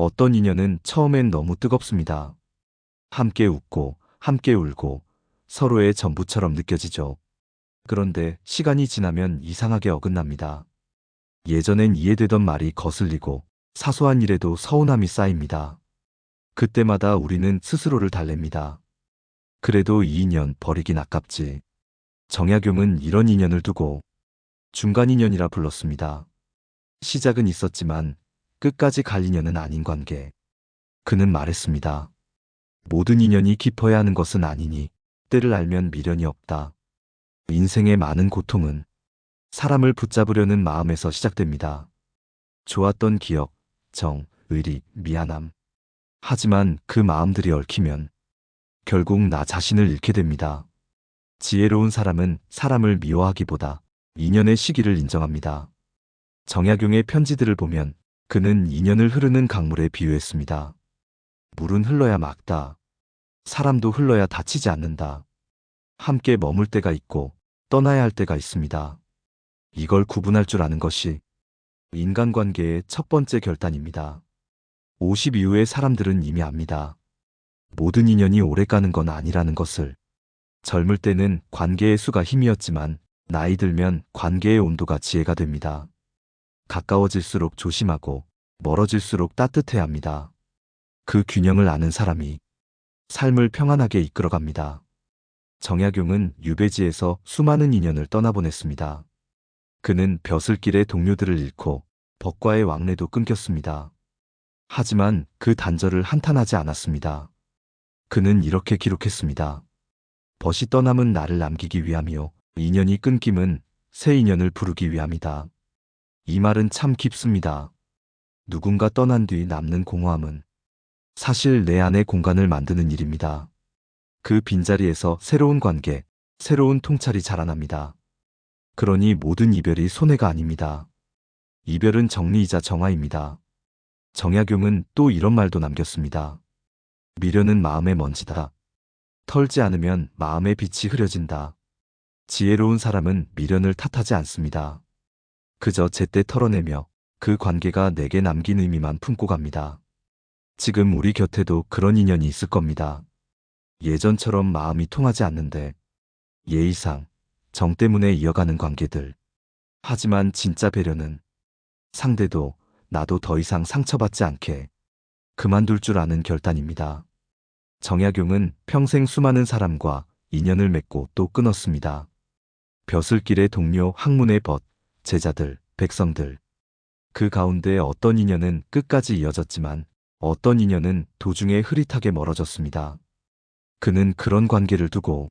어떤 인연은 처음엔 너무 뜨겁습니다. 함께 웃고, 함께 울고, 서로의 전부처럼 느껴지죠. 그런데 시간이 지나면 이상하게 어긋납니다. 예전엔 이해되던 말이 거슬리고, 사소한 일에도 서운함이 쌓입니다. 그때마다 우리는 스스로를 달랩니다. 그래도 이 인연 버리긴 아깝지. 정약용은 이런 인연을 두고 중간 인연이라 불렀습니다. 시작은 있었지만 끝까지 갈 인연은 아닌 관계. 그는 말했습니다. 모든 인연이 깊어야 하는 것은 아니니 때를 알면 미련이 없다. 인생의 많은 고통은 사람을 붙잡으려는 마음에서 시작됩니다. 좋았던 기억, 정, 의리, 미안함. 하지만 그 마음들이 얽히면 결국 나 자신을 잃게 됩니다. 지혜로운 사람은 사람을 미워하기보다 인연의 시기를 인정합니다. 정약용의 편지들을 보면 그는 인연을 흐르는 강물에 비유했습니다. 물은 흘러야 맑다. 사람도 흘러야 다치지 않는다. 함께 머물 때가 있고 떠나야 할 때가 있습니다. 이걸 구분할 줄 아는 것이 인간관계의 첫 번째 결단입니다. 50 이후의 사람들은 이미 압니다. 모든 인연이 오래 가는 건 아니라는 것을. 젊을 때는 관계의 수가 힘이었지만 나이 들면 관계의 온도가 지혜가 됩니다. 가까워질수록 조심하고 멀어질수록 따뜻해야 합니다. 그 균형을 아는 사람이 삶을 평안하게 이끌어갑니다. 정약용은 유배지에서 수많은 인연을 떠나보냈습니다. 그는 벼슬길의 동료들을 잃고 벗과의 왕래도 끊겼습니다. 하지만 그 단절을 한탄하지 않았습니다. 그는 이렇게 기록했습니다. 벗이 떠남은 나를 남기기 위함이요. 인연이 끊김은 새 인연을 부르기 위함이다. 이 말은 참 깊습니다. 누군가 떠난 뒤 남는 공허함은 사실 내 안에 공간을 만드는 일입니다. 그 빈자리에서 새로운 관계, 새로운 통찰이 자라납니다. 그러니 모든 이별이 손해가 아닙니다. 이별은 정리이자 정화입니다. 정약용은 또 이런 말도 남겼습니다. 미련은 마음의 먼지다. 털지 않으면 마음의 빛이 흐려진다. 지혜로운 사람은 미련을 탓하지 않습니다. 그저 제때 털어내며 그 관계가 내게 남긴 의미만 품고 갑니다. 지금 우리 곁에도 그런 인연이 있을 겁니다. 예전처럼 마음이 통하지 않는데 예의상, 정 때문에 이어가는 관계들. 하지만 진짜 배려는 상대도 나도 더 이상 상처받지 않게 그만둘 줄 아는 결단입니다. 정약용은 평생 수많은 사람과 인연을 맺고 또 끊었습니다. 벼슬길의 동료, 학문의 벗, 제자들, 백성들. 그 가운데 어떤 인연은 끝까지 이어졌지만 어떤 인연은 도중에 흐릿하게 멀어졌습니다. 그는 그런 관계를 두고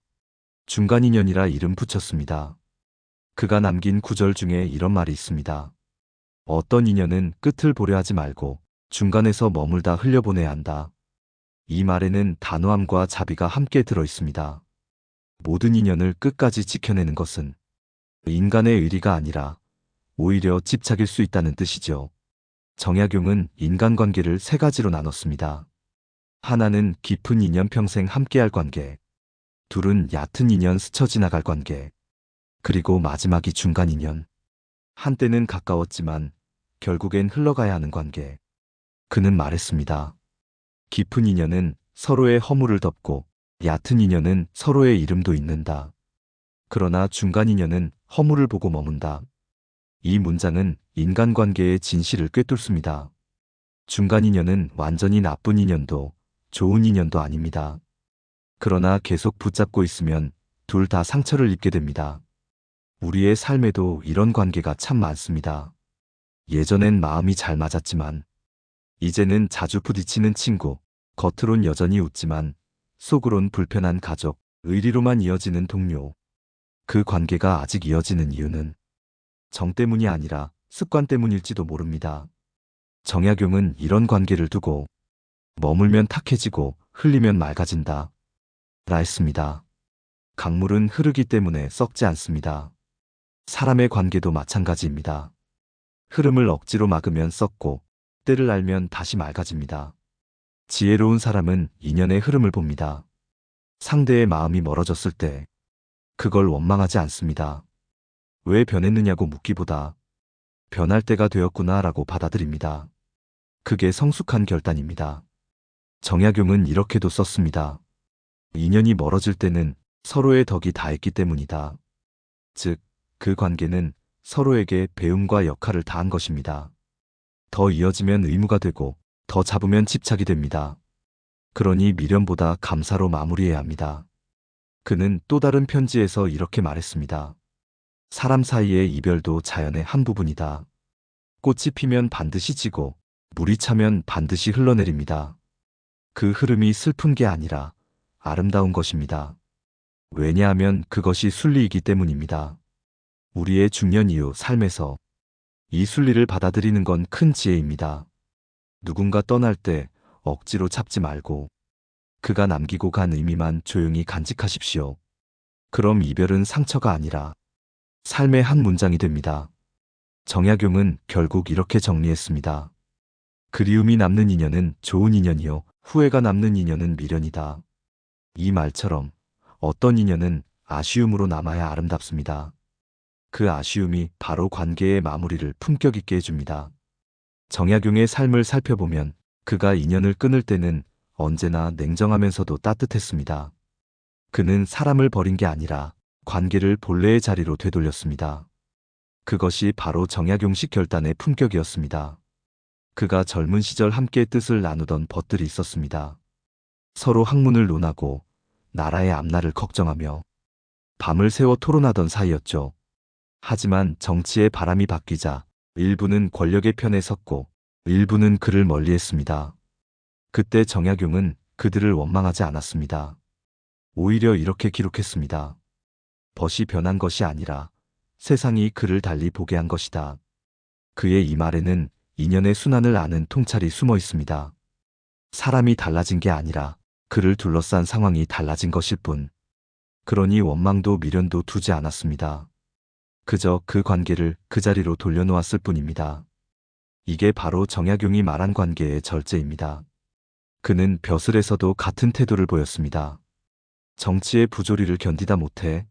중간 인연이라 이름 붙였습니다. 그가 남긴 구절 중에 이런 말이 있습니다. 어떤 인연은 끝을 보려 하지 말고 중간에서 머물다 흘려보내야 한다. 이 말에는 단호함과 자비가 함께 들어 있습니다. 모든 인연을 끝까지 지켜내는 것은 인간의 의리가 아니라 오히려 집착일 수 있다는 뜻이죠. 정약용은 인간관계를 세 가지로 나눴습니다. 하나는 깊은 인연 평생 함께할 관계, 둘은 얕은 인연 스쳐 지나갈 관계, 그리고 마지막이 중간 인연. 한때는 가까웠지만 결국엔 흘러가야 하는 관계. 그는 말했습니다. 깊은 인연은 서로의 허물을 덮고 얕은 인연은 서로의 이름도 잊는다. 그러나 중간 인연은 허물을 보고 머문다. 이 문장은 인간관계의 진실을 꿰뚫습니다. 중간 인연은 완전히 나쁜 인연도 좋은 인연도 아닙니다. 그러나 계속 붙잡고 있으면 둘 다 상처를 입게 됩니다. 우리의 삶에도 이런 관계가 참 많습니다. 예전엔 마음이 잘 맞았지만 이제는 자주 부딪히는 친구, 겉으론 여전히 웃지만 속으론 불편한 가족, 의리로만 이어지는 동료. 그 관계가 아직 이어지는 이유는 정 때문이 아니라 습관 때문일지도 모릅니다. 정약용은 이런 관계를 두고 머물면 탁해지고 흘리면 맑아진다 라 했습니다. 강물은 흐르기 때문에 썩지 않습니다. 사람의 관계도 마찬가지입니다. 흐름을 억지로 막으면 썩고 때를 알면 다시 맑아집니다. 지혜로운 사람은 인연의 흐름을 봅니다. 상대의 마음이 멀어졌을 때 그걸 원망하지 않습니다. 왜 변했느냐고 묻기보다 변할 때가 되었구나 라고 받아들입니다. 그게 성숙한 결단입니다. 정약용은 이렇게도 썼습니다. 인연이 멀어질 때는 서로의 덕이 다했기 때문이다. 즉, 그 관계는 서로에게 배움과 역할을 다한 것입니다. 더 이어지면 의무가 되고 더 잡으면 집착이 됩니다. 그러니 미련보다 감사로 마무리해야 합니다. 그는 또 다른 편지에서 이렇게 말했습니다. 사람 사이의 이별도 자연의 한 부분이다. 꽃이 피면 반드시 지고 물이 차면 반드시 흘러내립니다. 그 흐름이 슬픈 게 아니라 아름다운 것입니다. 왜냐하면 그것이 순리이기 때문입니다. 우리의 중년 이후 삶에서 이 순리를 받아들이는 건 큰 지혜입니다. 누군가 떠날 때 억지로 잡지 말고 그가 남기고 간 의미만 조용히 간직하십시오. 그럼 이별은 상처가 아니라 삶의 한 문장이 됩니다. 정약용은 결국 이렇게 정리했습니다. 그리움이 남는 인연은 좋은 인연이요, 후회가 남는 인연은 미련이다. 이 말처럼 어떤 인연은 아쉬움으로 남아야 아름답습니다. 그 아쉬움이 바로 관계의 마무리를 품격 있게 해줍니다. 정약용의 삶을 살펴보면 그가 인연을 끊을 때는 언제나 냉정하면서도 따뜻했습니다. 그는 사람을 버린 게 아니라 관계를 본래의 자리로 되돌렸습니다. 그것이 바로 정약용식 결단의 품격이었습니다. 그가 젊은 시절 함께 뜻을 나누던 벗들이 있었습니다. 서로 학문을 논하고 나라의 앞날을 걱정하며 밤을 새워 토론하던 사이였죠. 하지만 정치의 바람이 바뀌자 일부는 권력의 편에 섰고 일부는 그를 멀리했습니다. 그때 정약용은 그들을 원망하지 않았습니다. 오히려 이렇게 기록했습니다. 벗이 변한 것이 아니라 세상이 그를 달리 보게 한 것이다. 그의 이 말에는 인연의 순환을 아는 통찰이 숨어 있습니다. 사람이 달라진 게 아니라 그를 둘러싼 상황이 달라진 것일 뿐. 그러니 원망도 미련도 두지 않았습니다. 그저 그 관계를 그 자리로 돌려놓았을 뿐입니다. 이게 바로 정약용이 말한 관계의 절제입니다. 그는 벼슬에서도 같은 태도를 보였습니다. 정치의 부조리를 견디다 못해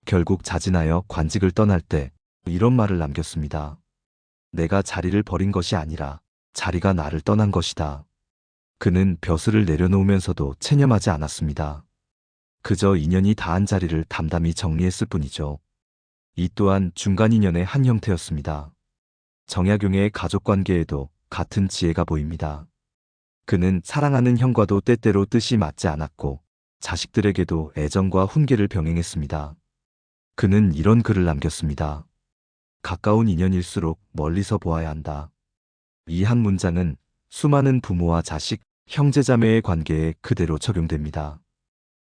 결국 자진하여 관직을 떠날 때 이런 말을 남겼습니다. 내가 자리를 버린 것이 아니라 자리가 나를 떠난 것이다. 그는 벼슬을 내려놓으면서도 체념하지 않았습니다. 그저 인연이 닿은 자리를 담담히 정리했을 뿐이죠. 이 또한 중간 인연의 한 형태였습니다. 정약용의 가족관계에도 같은 지혜가 보입니다. 그는 사랑하는 형과도 때때로 뜻이 맞지 않았고 자식들에게도 애정과 훈계를 병행했습니다. 그는 이런 글을 남겼습니다. 가까운 인연일수록 멀리서 보아야 한다. 이 한 문장은 수많은 부모와 자식, 형제자매의 관계에 그대로 적용됩니다.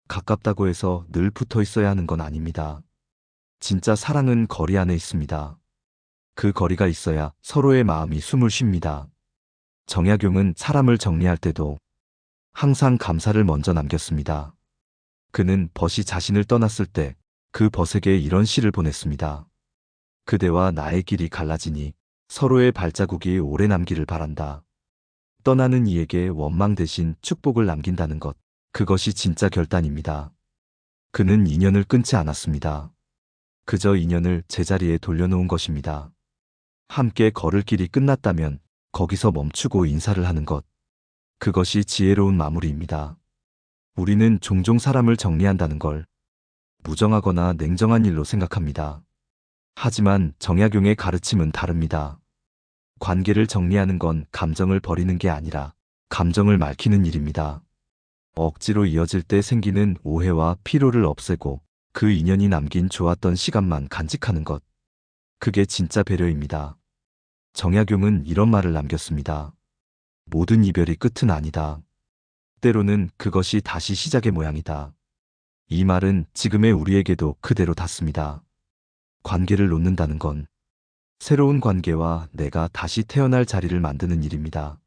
가깝다고 해서 늘 붙어 있어야 하는 건 아닙니다. 진짜 사랑은 거리 안에 있습니다. 그 거리가 있어야 서로의 마음이 숨을 쉽니다. 정약용은 사람을 정리할 때도 항상 감사를 먼저 남겼습니다. 그는 벗이 자신을 떠났을 때 그 벗에게 이런 시를 보냈습니다. 그대와 나의 길이 갈라지니 서로의 발자국이 오래 남기를 바란다. 떠나는 이에게 원망 대신 축복을 남긴다는 것, 그것이 진짜 결단입니다. 그는 인연을 끊지 않았습니다. 그저 인연을 제자리에 돌려놓은 것입니다. 함께 걸을 길이 끝났다면 거기서 멈추고 인사를 하는 것, 그것이 지혜로운 마무리입니다. 우리는 종종 사람을 정리한다는 걸 무정하거나 냉정한 일로 생각합니다. 하지만 정약용의 가르침은 다릅니다. 관계를 정리하는 건 감정을 버리는 게 아니라 감정을 맑히는 일입니다. 억지로 이어질 때 생기는 오해와 피로를 없애고 그 인연이 남긴 좋았던 시간만 간직하는 것. 그게 진짜 배려입니다. 정약용은 이런 말을 남겼습니다. 모든 이별이 끝은 아니다. 때로는 그것이 다시 시작의 모양이다. 이 말은 지금의 우리에게도 그대로 닿습니다. 관계를 놓는다는 건 새로운 관계와 내가 다시 태어날 자리를 만드는 일입니다.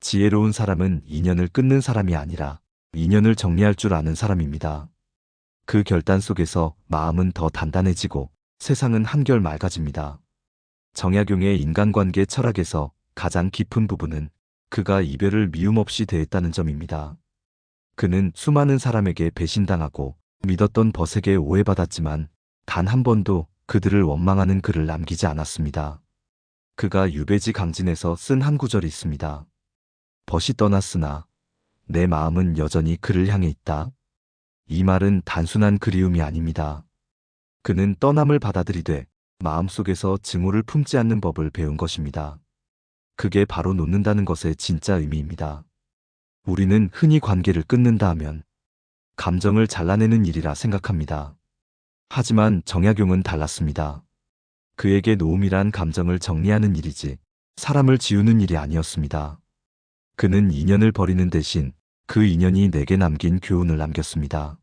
지혜로운 사람은 인연을 끊는 사람이 아니라 인연을 정리할 줄 아는 사람입니다. 그 결단 속에서 마음은 더 단단해지고 세상은 한결 맑아집니다. 정약용의 인간관계 철학에서 가장 깊은 부분은 그가 이별을 미움 없이 대했다는 점입니다. 그는 수많은 사람에게 배신당하고 믿었던 벗에게 오해받았지만 단 한 번도 그들을 원망하는 글을 남기지 않았습니다. 그가 유배지 강진에서 쓴 한 구절이 있습니다. 벗이 떠났으나 내 마음은 여전히 그를 향해 있다. 이 말은 단순한 그리움이 아닙니다. 그는 떠남을 받아들이되 마음속에서 증오를 품지 않는 법을 배운 것입니다. 그게 바로 놓는다는 것의 진짜 의미입니다. 우리는 흔히 관계를 끊는다 하면 감정을 잘라내는 일이라 생각합니다. 하지만 정약용은 달랐습니다. 그에게 놓음이란 감정을 정리하는 일이지 사람을 지우는 일이 아니었습니다. 그는 인연을 버리는 대신 그 인연이 내게 남긴 교훈을 남겼습니다.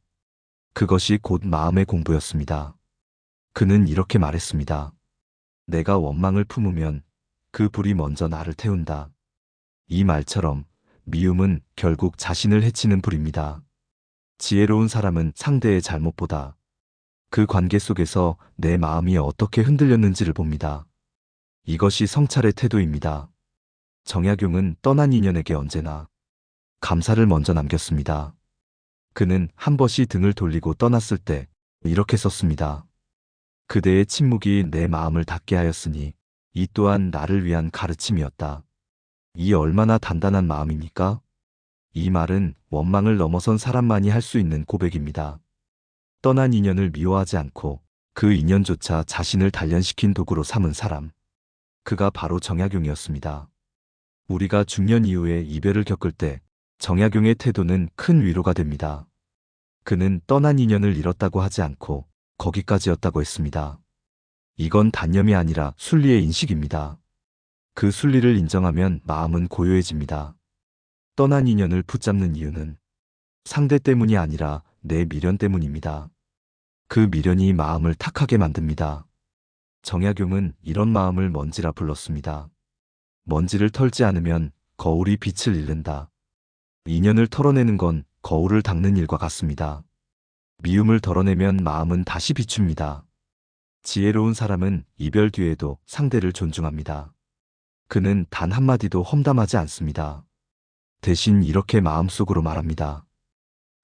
그것이 곧 마음의 공부였습니다. 그는 이렇게 말했습니다. 내가 원망을 품으면 그 불이 먼저 나를 태운다. 이 말처럼 미움은 결국 자신을 해치는 불입니다. 지혜로운 사람은 상대의 잘못보다 그 관계 속에서 내 마음이 어떻게 흔들렸는지를 봅니다. 이것이 성찰의 태도입니다. 정약용은 떠난 인연에게 언제나 감사를 먼저 남겼습니다. 그는 한 벗이 등을 돌리고 떠났을 때 이렇게 썼습니다. 그대의 침묵이 내 마음을 닫게 하였으니 이 또한 나를 위한 가르침이었다. 이 얼마나 단단한 마음입니까? 이 말은 원망을 넘어선 사람만이 할 수 있는 고백입니다. 떠난 인연을 미워하지 않고 그 인연조차 자신을 단련시킨 도구로 삼은 사람. 그가 바로 정약용이었습니다. 우리가 중년 이후에 이별을 겪을 때 정약용의 태도는 큰 위로가 됩니다. 그는 떠난 인연을 잃었다고 하지 않고 거기까지였다고 했습니다. 이건 단념이 아니라 순리의 인식입니다. 그 순리를 인정하면 마음은 고요해집니다. 떠난 인연을 붙잡는 이유는 상대 때문이 아니라 내 미련 때문입니다. 그 미련이 마음을 탁하게 만듭니다. 정약용은 이런 마음을 먼지라 불렀습니다. 먼지를 털지 않으면 거울이 빛을 잃는다. 인연을 털어내는 건 거울을 닦는 일과 같습니다. 미움을 덜어내면 마음은 다시 비춥니다. 지혜로운 사람은 이별 뒤에도 상대를 존중합니다. 그는 단 한마디도 험담하지 않습니다. 대신 이렇게 마음속으로 말합니다.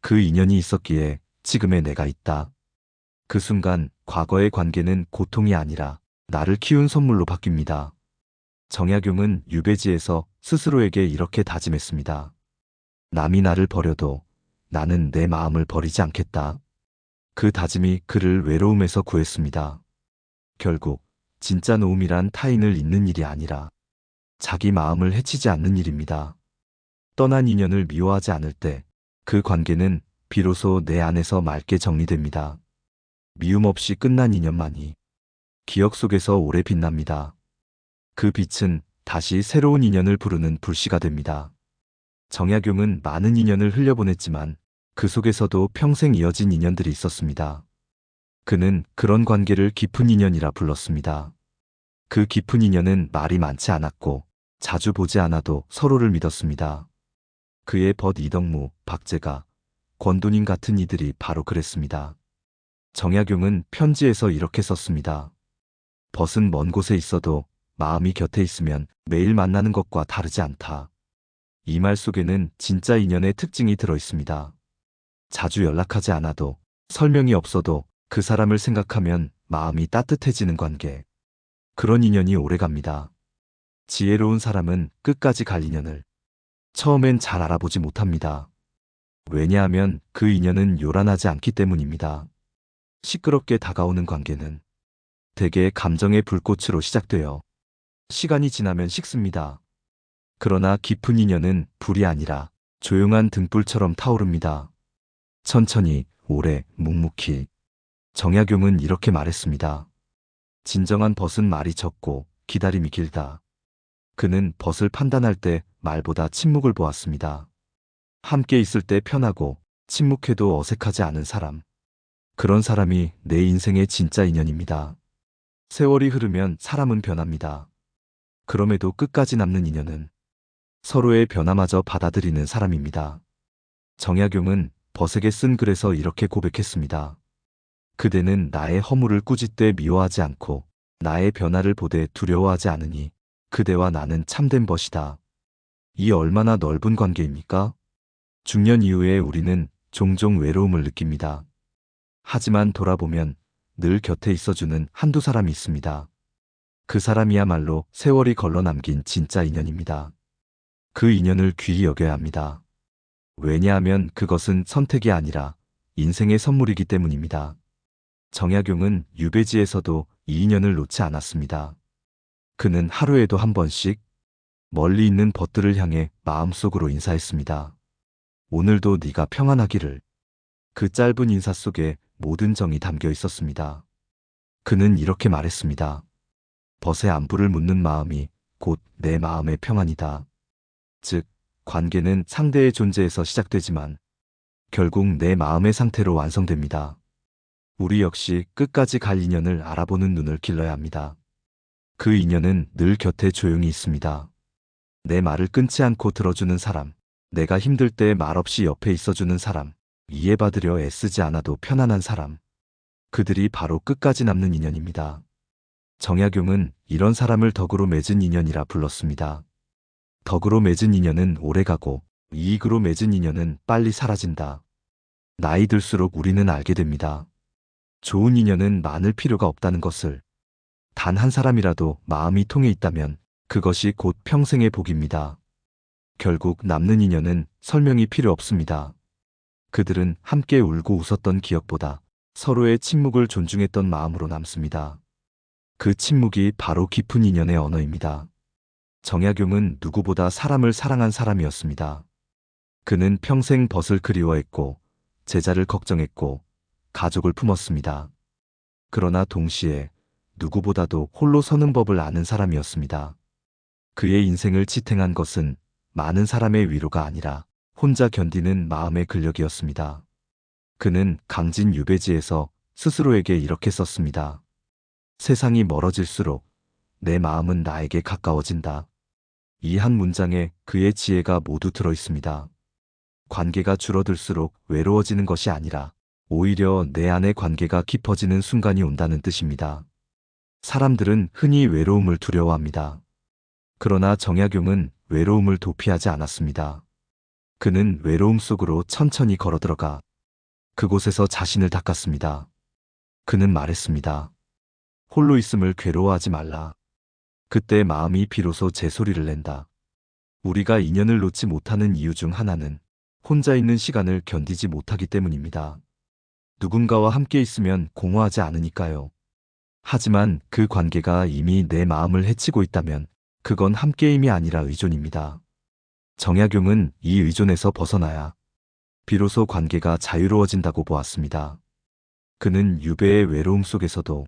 그 인연이 있었기에 지금의 내가 있다. 그 순간 과거의 관계는 고통이 아니라 나를 키운 선물로 바뀝니다. 정약용은 유배지에서 스스로에게 이렇게 다짐했습니다. 남이 나를 버려도 나는 내 마음을 버리지 않겠다. 그 다짐이 그를 외로움에서 구했습니다. 결국 진짜 놓음이란 타인을 잊는 일이 아니라 자기 마음을 해치지 않는 일입니다. 떠난 인연을 미워하지 않을 때 그 관계는 비로소 내 안에서 맑게 정리됩니다. 미움 없이 끝난 인연만이 기억 속에서 오래 빛납니다. 그 빛은 다시 새로운 인연을 부르는 불씨가 됩니다. 정약용은 많은 인연을 흘려보냈지만 그 속에서도 평생 이어진 인연들이 있었습니다. 그는 그런 관계를 깊은 인연이라 불렀습니다. 그 깊은 인연은 말이 많지 않았고 자주 보지 않아도 서로를 믿었습니다. 그의 벗 이덕무, 박재가, 권도님 같은 이들이 바로 그랬습니다. 정약용은 편지에서 이렇게 썼습니다. 벗은 먼 곳에 있어도 마음이 곁에 있으면 매일 만나는 것과 다르지 않다. 이 말 속에는 진짜 인연의 특징이 들어 있습니다. 자주 연락하지 않아도 설명이 없어도 그 사람을 생각하면 마음이 따뜻해지는 관계. 그런 인연이 오래갑니다. 지혜로운 사람은 끝까지 갈 인연을 처음엔 잘 알아보지 못합니다. 왜냐하면 그 인연은 요란하지 않기 때문입니다. 시끄럽게 다가오는 관계는 대개 감정의 불꽃으로 시작되어 시간이 지나면 식습니다. 그러나 깊은 인연은 불이 아니라 조용한 등불처럼 타오릅니다. 천천히, 오래, 묵묵히. 정약용은 이렇게 말했습니다. 진정한 벗은 말이 적고 기다림이 길다. 그는 벗을 판단할 때 말보다 침묵을 보았습니다. 함께 있을 때 편하고 침묵해도 어색하지 않은 사람. 그런 사람이 내 인생의 진짜 인연입니다. 세월이 흐르면 사람은 변합니다. 그럼에도 끝까지 남는 인연은 서로의 변화마저 받아들이는 사람입니다. 정약용은 벗에게 쓴 글에서 이렇게 고백했습니다. 그대는 나의 허물을 꾸짖되 미워하지 않고 나의 변화를 보되 두려워하지 않으니 그대와 나는 참된 벗이다. 이 얼마나 넓은 관계입니까? 중년 이후에 우리는 종종 외로움을 느낍니다. 하지만 돌아보면 늘 곁에 있어주는 한두 사람이 있습니다. 그 사람이야말로 세월이 걸러 남긴 진짜 인연입니다. 그 인연을 귀히 여겨야 합니다. 왜냐하면 그것은 선택이 아니라 인생의 선물이기 때문입니다. 정약용은 유배지에서도 이 인연을 놓지 않았습니다. 그는 하루에도 한 번씩 멀리 있는 벗들을 향해 마음속으로 인사했습니다. 오늘도 네가 평안하기를. 그 짧은 인사 속에 모든 정이 담겨 있었습니다. 그는 이렇게 말했습니다. 벗의 안부를 묻는 마음이 곧 내 마음의 평안이다. 즉, 관계는 상대의 존재에서 시작되지만 결국 내 마음의 상태로 완성됩니다. 우리 역시 끝까지 갈 인연을 알아보는 눈을 길러야 합니다. 그 인연은 늘 곁에 조용히 있습니다. 내 말을 끊지 않고 들어주는 사람, 내가 힘들 때 말없이 옆에 있어주는 사람, 이해받으려 애쓰지 않아도 편안한 사람. 그들이 바로 끝까지 남는 인연입니다. 정약용은 이런 사람을 덕으로 맺은 인연이라 불렀습니다. 덕으로 맺은 인연은 오래가고 이익으로 맺은 인연은 빨리 사라진다. 나이 들수록 우리는 알게 됩니다. 좋은 인연은 많을 필요가 없다는 것을. 단 한 사람이라도 마음이 통해 있다면 그것이 곧 평생의 복입니다. 결국 남는 인연은 설명이 필요 없습니다. 그들은 함께 울고 웃었던 기억보다 서로의 침묵을 존중했던 마음으로 남습니다. 그 침묵이 바로 깊은 인연의 언어입니다. 정약용은 누구보다 사람을 사랑한 사람이었습니다. 그는 평생 벗을 그리워했고 제자를 걱정했고 가족을 품었습니다. 그러나 동시에 누구보다도 홀로 서는 법을 아는 사람이었습니다. 그의 인생을 지탱한 것은 많은 사람의 위로가 아니라 혼자 견디는 마음의 근력이었습니다. 그는 강진 유배지에서 스스로에게 이렇게 썼습니다. 세상이 멀어질수록 내 마음은 나에게 가까워진다. 이 한 문장에 그의 지혜가 모두 들어 있습니다. 관계가 줄어들수록 외로워지는 것이 아니라 오히려 내 안의 관계가 깊어지는 순간이 온다는 뜻입니다. 사람들은 흔히 외로움을 두려워합니다. 그러나 정약용은 외로움을 도피하지 않았습니다. 그는 외로움 속으로 천천히 걸어들어가 그곳에서 자신을 닦았습니다. 그는 말했습니다. 홀로 있음을 괴로워하지 말라. 그때 마음이 비로소 제 소리를 낸다. 우리가 인연을 놓지 못하는 이유 중 하나는 혼자 있는 시간을 견디지 못하기 때문입니다. 누군가와 함께 있으면 공허하지 않으니까요. 하지만 그 관계가 이미 내 마음을 해치고 있다면 그건 함께임이 아니라 의존입니다. 정약용은 이 의존에서 벗어나야 비로소 관계가 자유로워진다고 보았습니다. 그는 유배의 외로움 속에서도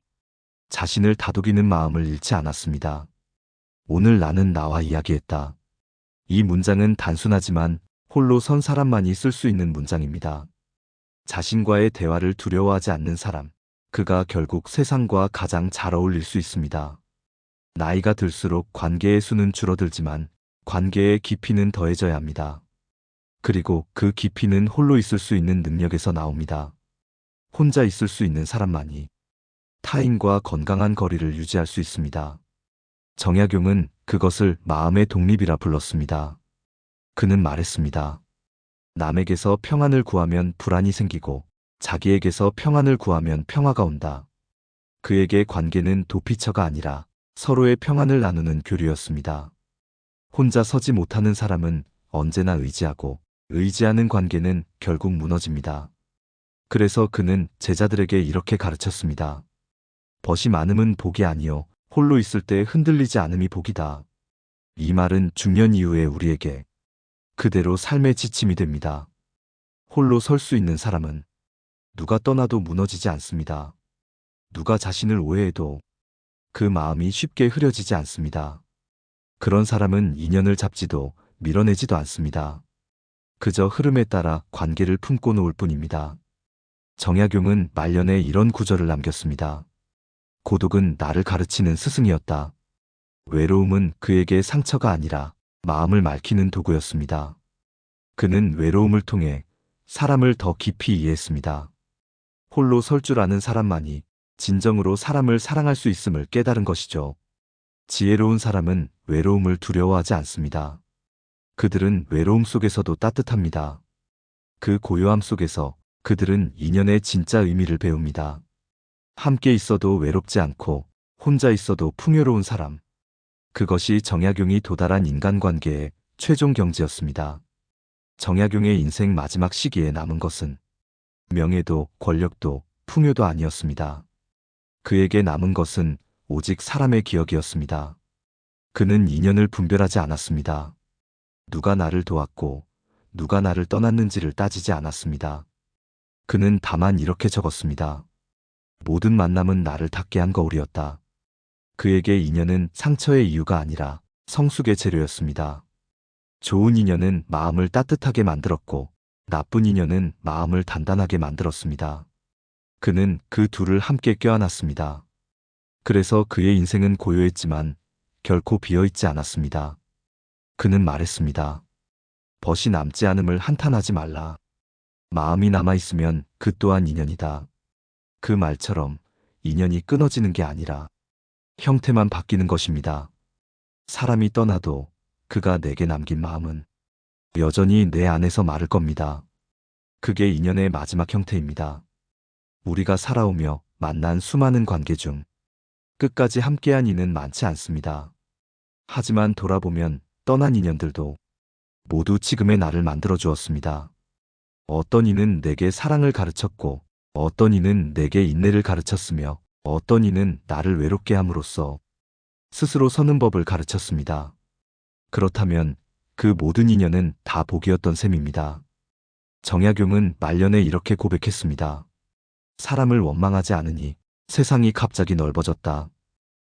자신을 다독이는 마음을 잃지 않았습니다. 오늘 나는 나와 이야기했다. 이 문장은 단순하지만 홀로 선 사람만이 쓸 수 있는 문장입니다. 자신과의 대화를 두려워하지 않는 사람, 그가 결국 세상과 가장 잘 어울릴 수 있습니다. 나이가 들수록 관계의 수는 줄어들지만 관계의 깊이는 더해져야 합니다. 그리고 그 깊이는 홀로 있을 수 있는 능력에서 나옵니다. 혼자 있을 수 있는 사람만이 타인과 건강한 거리를 유지할 수 있습니다. 정약용은 그것을 마음의 독립이라 불렀습니다. 그는 말했습니다. 남에게서 평안을 구하면 불안이 생기고 자기에게서 평안을 구하면 평화가 온다. 그에게 관계는 도피처가 아니라 서로의 평안을 나누는 교류였습니다. 혼자 서지 못하는 사람은 언제나 의지하고 의지하는 관계는 결국 무너집니다. 그래서 그는 제자들에게 이렇게 가르쳤습니다. 벗이 많음은 복이 아니요 홀로 있을 때 흔들리지 않음이 복이다. 이 말은 중년 이후에 우리에게 그대로 삶의 지침이 됩니다. 홀로 설 수 있는 사람은 누가 떠나도 무너지지 않습니다. 누가 자신을 오해해도 그 마음이 쉽게 흐려지지 않습니다. 그런 사람은 인연을 잡지도 밀어내지도 않습니다. 그저 흐름에 따라 관계를 품고 놓을 뿐입니다. 정약용은 말년에 이런 구절을 남겼습니다. 고독은 나를 가르치는 스승이었다. 외로움은 그에게 상처가 아니라 마음을 맑히는 도구였습니다. 그는 외로움을 통해 사람을 더 깊이 이해했습니다. 홀로 설 줄 아는 사람만이 진정으로 사람을 사랑할 수 있음을 깨달은 것이죠. 지혜로운 사람은 외로움을 두려워하지 않습니다. 그들은 외로움 속에서도 따뜻합니다. 그 고요함 속에서 그들은 인연의 진짜 의미를 배웁니다. 함께 있어도 외롭지 않고 혼자 있어도 풍요로운 사람. 그것이 정약용이 도달한 인간관계의 최종 경지였습니다. 정약용의 인생 마지막 시기에 남은 것은 명예도 권력도 풍요도 아니었습니다. 그에게 남은 것은 오직 사람의 기억이었습니다. 그는 인연을 분별하지 않았습니다. 누가 나를 도왔고 누가 나를 떠났는지를 따지지 않았습니다. 그는 다만 이렇게 적었습니다. 모든 만남은 나를 닿게 한 거울이었다. 그에게 인연은 상처의 이유가 아니라 성숙의 재료였습니다. 좋은 인연은 마음을 따뜻하게 만들었고 나쁜 인연은 마음을 단단하게 만들었습니다. 그는 그 둘을 함께 껴안았습니다. 그래서 그의 인생은 고요했지만 결코 비어있지 않았습니다. 그는 말했습니다. 벗이 남지 않음을 한탄하지 말라. 마음이 남아있으면 그 또한 인연이다. 그 말처럼 인연이 끊어지는 게 아니라 형태만 바뀌는 것입니다. 사람이 떠나도 그가 내게 남긴 마음은 여전히 내 안에서 마를 겁니다. 그게 인연의 마지막 형태입니다. 우리가 살아오며 만난 수많은 관계 중 끝까지 함께한 이는 많지 않습니다. 하지만 돌아보면 떠난 인연들도 모두 지금의 나를 만들어 주었습니다. 어떤 이는 내게 사랑을 가르쳤고 어떤 이는 내게 인내를 가르쳤으며 어떤 이는 나를 외롭게 함으로써 스스로 서는 법을 가르쳤습니다. 그렇다면 그 모든 인연은 다 복이었던 셈입니다. 정약용은 말년에 이렇게 고백했습니다. 사람을 원망하지 않으니 세상이 갑자기 넓어졌다.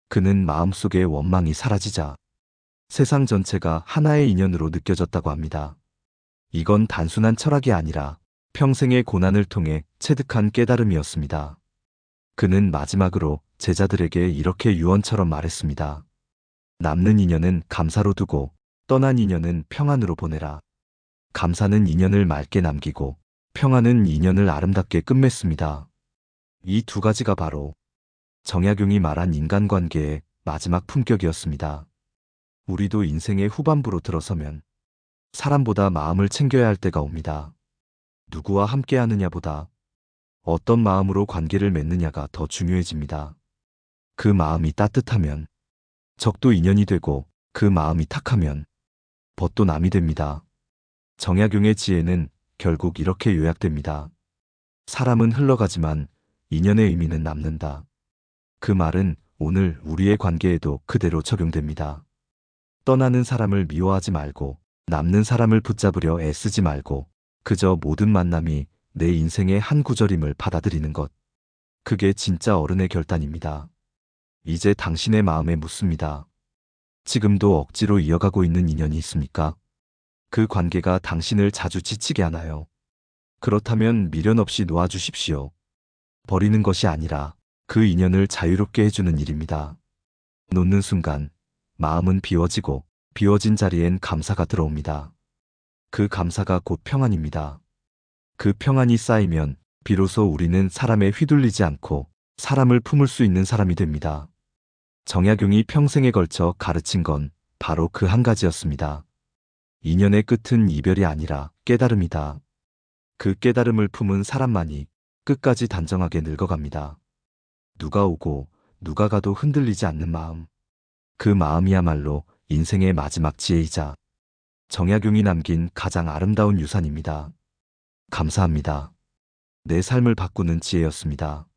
그는 마음속의 원망이 사라지자 세상 전체가 하나의 인연으로 느껴졌다고 합니다. 이건 단순한 철학이 아니라 평생의 고난을 통해 체득한 깨달음이었습니다. 그는 마지막으로 제자들에게 이렇게 유언처럼 말했습니다. 남는 인연은 감사로 두고 떠난 인연은 평안으로 보내라. 감사는 인연을 맑게 남기고 평안은 인연을 아름답게 끝맺습니다. 이 두 가지가 바로 정약용이 말한 인간관계의 마지막 품격이었습니다. 우리도 인생의 후반부로 들어서면 사람보다 마음을 챙겨야 할 때가 옵니다. 누구와 함께하느냐보다 어떤 마음으로 관계를 맺느냐가 더 중요해집니다. 그 마음이 따뜻하면 적도 인연이 되고 그 마음이 탁하면 벗도 남이 됩니다. 정약용의 지혜는 결국 이렇게 요약됩니다. 사람은 흘러가지만 인연의 의미는 남는다. 그 말은 오늘 우리의 관계에도 그대로 적용됩니다. 떠나는 사람을 미워하지 말고 남는 사람을 붙잡으려 애쓰지 말고 그저 모든 만남이 내 인생의 한 구절임을 받아들이는 것. 그게 진짜 어른의 결단입니다. 이제 당신의 마음에 묻습니다. 지금도 억지로 이어가고 있는 인연이 있습니까? 그 관계가 당신을 자주 지치게 하나요? 그렇다면 미련 없이 놓아주십시오. 버리는 것이 아니라 그 인연을 자유롭게 해주는 일입니다. 놓는 순간 마음은 비워지고 비워진 자리엔 감사가 들어옵니다. 그 감사가 곧 평안입니다. 그 평안이 쌓이면 비로소 우리는 사람에 휘둘리지 않고 사람을 품을 수 있는 사람이 됩니다. 정약용이 평생에 걸쳐 가르친 건 바로 그 한 가지였습니다. 인연의 끝은 이별이 아니라 깨달음이다. 그 깨달음을 품은 사람만이 끝까지 단정하게 늙어갑니다. 누가 오고 누가 가도 흔들리지 않는 마음. 그 마음이야말로 인생의 마지막 지혜이자 정약용이 남긴 가장 아름다운 유산입니다. 감사합니다. 내 삶을 바꾸는 지혜였습니다.